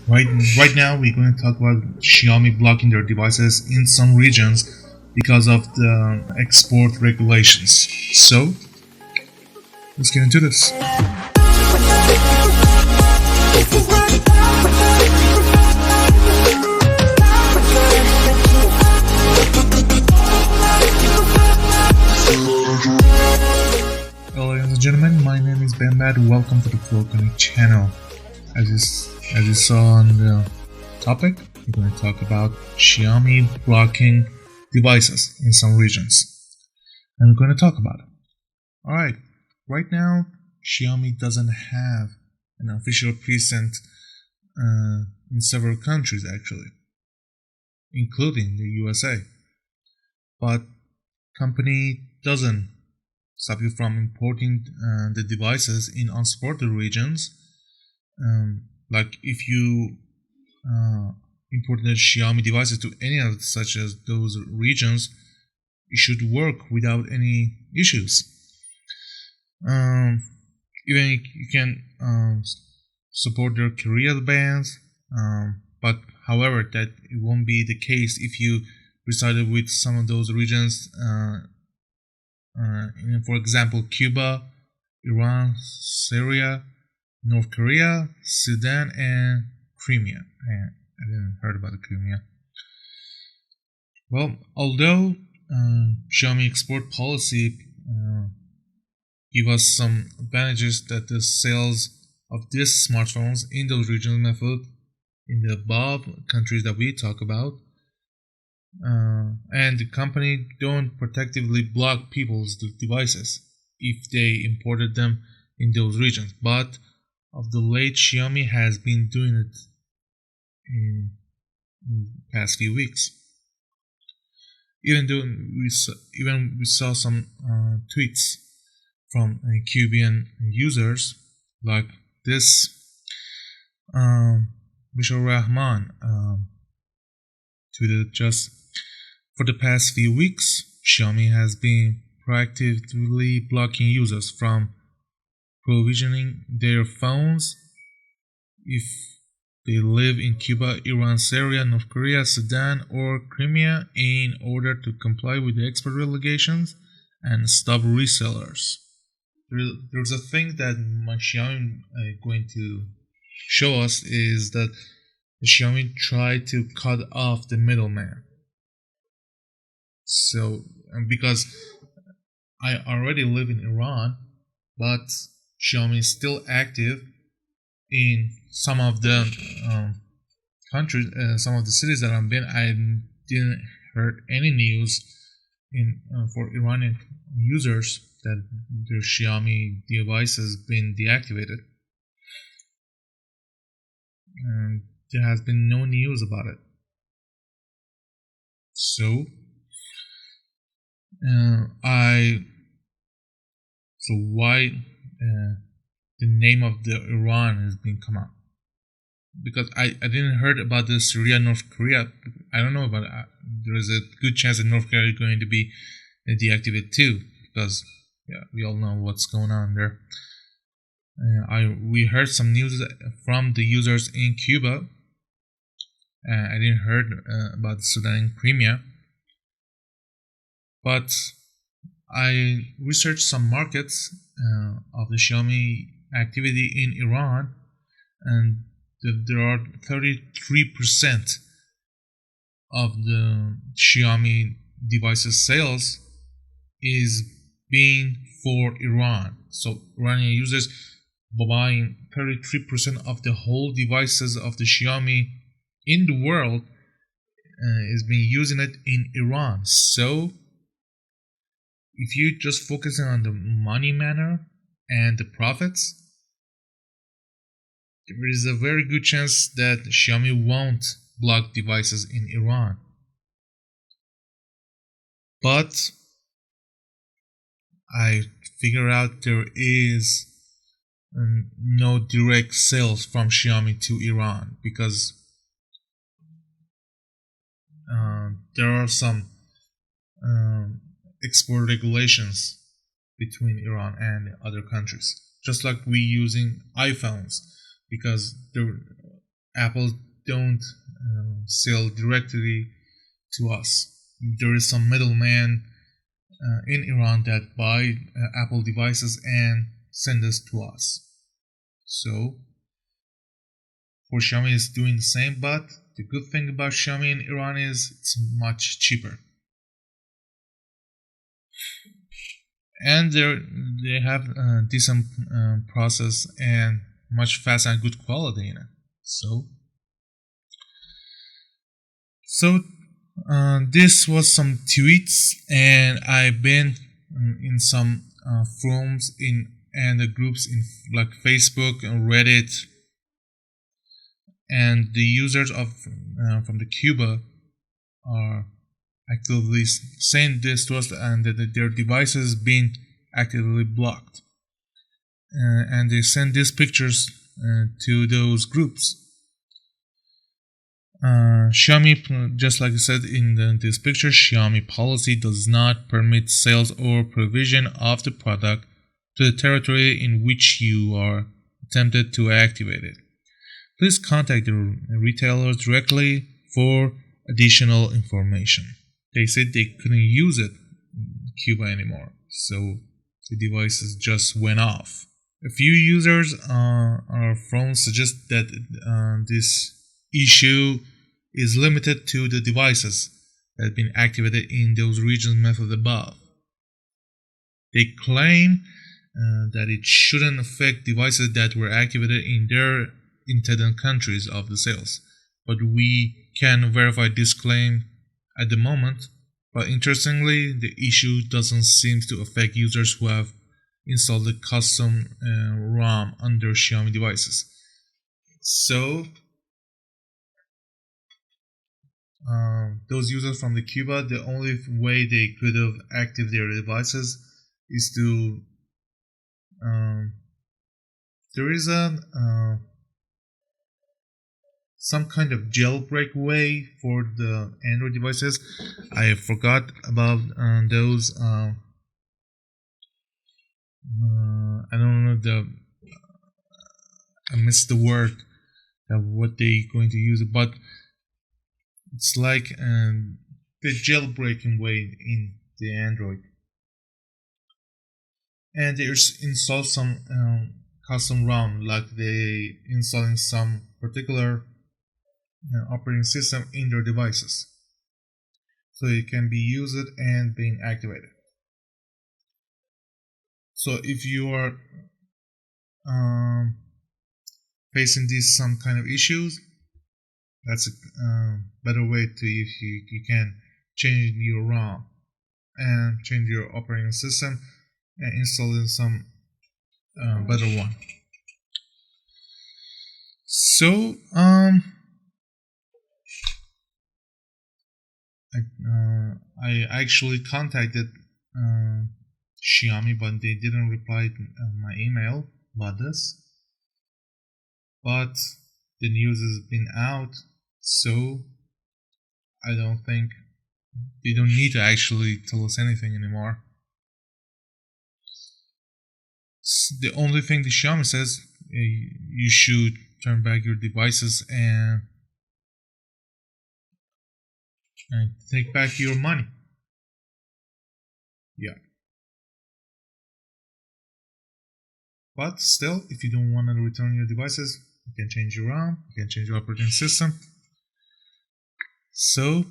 Right, right now we're going to talk about Xiaomi blocking their devices in some regions because of the export regulations. So, let's get into this. Hello, ladies and gentlemen, my name is Bad. Welcome to the Flow Connect channel. As you saw on the topic, we're going to talk about Xiaomi blocking devices in some regions. And we're going to talk about it. Alright, right now, Xiaomi doesn't have an official presence in several countries actually, including the USA. But company doesn't stop you from importing the devices in unsupported regions. Like if you imported Xiaomi devices to any of such as those regions, it should work without any issues. Even you can support their carrier bands, but however, that it won't be the case if you resided with some of those regions. For example, Cuba, Iran, Syria, North Korea, Sudan, and Crimea. I didn't heard about the Crimea. Well, although Xiaomi export policy give us some advantages that the sales of these smartphones in those regional method in the above countries that we talk about, and the company don't protectively block people's devices if they imported them in those regions, but of the late Xiaomi has been doing it in the past few weeks. Even we saw some tweets from Cuban users like this. Mishal Rahman tweeted just for the past few weeks, Xiaomi has been proactively blocking users from provisioning their phones if they live in Cuba, Iran, Syria, North Korea, Sudan, or Crimea in order to comply with the export regulations and stop resellers. There's a thing that my Xiaomi going to show us is that Xiaomi tried to cut off the middleman. So, because I already live in Iran, but Xiaomi is still active in some of the countries, some of the cities that I've been. I didn't heard any news for Iranian users that their Xiaomi device has been deactivated, and there has been no news about it. So, why the name of the Iran has been come up? Because I didn't heard about the Syria, North Korea. I don't know about it. There is a good chance that North Korea is going to be deactivated too, because we all know what's going on there. We heard some news from the users in Cuba. I didn't heard about Sudan and Crimea, but I researched some markets of the Xiaomi activity in Iran, and there are 33% of the Xiaomi devices sales is being for Iran. So Iranian users buying 33% of the whole devices of the Xiaomi in the world is being using it in Iran. So if you just focusing on the money manner and the profits, there is a very good chance that Xiaomi won't block devices in Iran. But I figure out there is no direct sales from Xiaomi to Iran because there are some export regulations between Iran and other countries. Just like we using iPhones, because Apple don't sell directly to us. There is some middleman in Iran that buy Apple devices and send this to us. So for Xiaomi is doing the same, but the good thing about Xiaomi in Iran is it's much cheaper. And they have a decent process and much faster and good quality in it. So this was some tweets, and I've been in some forums and the groups in like Facebook and Reddit, and the users of from the Cuba are actively saying this to us, and that their devices being actively blocked, and they send these pictures to those groups. Xiaomi, just like I said in this picture, Xiaomi policy does not permit sales or provision of the product to the territory in which you are attempted to activate it. Please contact the retailer directly for additional information. They said they couldn't use it in Cuba anymore, so the devices just went off. A few users on our phone suggest that this issue is limited to the devices that have been activated in those regions mentioned above. They claim that it shouldn't affect devices that were activated in their intended countries of the sales, but we can verify this claim at the moment. But interestingly, the issue doesn't seem to affect users who have installed the custom ROM on their Xiaomi devices. So those users from the Cuba, the only way they could have activated their devices is to there is some kind of jailbreak way for the Android devices. I forgot about those. I don't know I missed the word of what they going to use, but it's like the jailbreaking way in the Android, and they install some custom ROM, like they installing some particular operating system in their devices, so it can be used and being activated. So if you are facing these some kind of issues, that's a better way to, if you can change your ROM and change your operating system and install in some better one. So I actually contacted Xiaomi, but they didn't reply to my email about this. But the news has been out, so I don't think they don't need to actually tell us anything anymore. The only thing the Xiaomi says, you should turn back your devices and take back your money. Yeah. But still, if you don't want to return your devices, you can change your ROM, you can change your operating system. So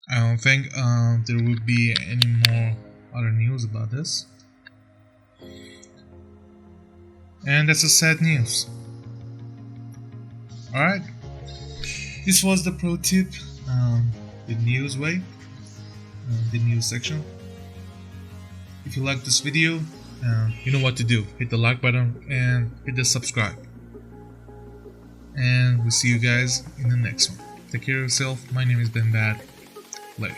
I don't think there will be any more other news about this. And that's a sad news. Alright, this was the pro tip, the news way, the news section. If you like this video, you know what to do. Hit the like button and hit the subscribe. And we'll see you guys in the next one. Take care of yourself. My name is Ben Bad. Later.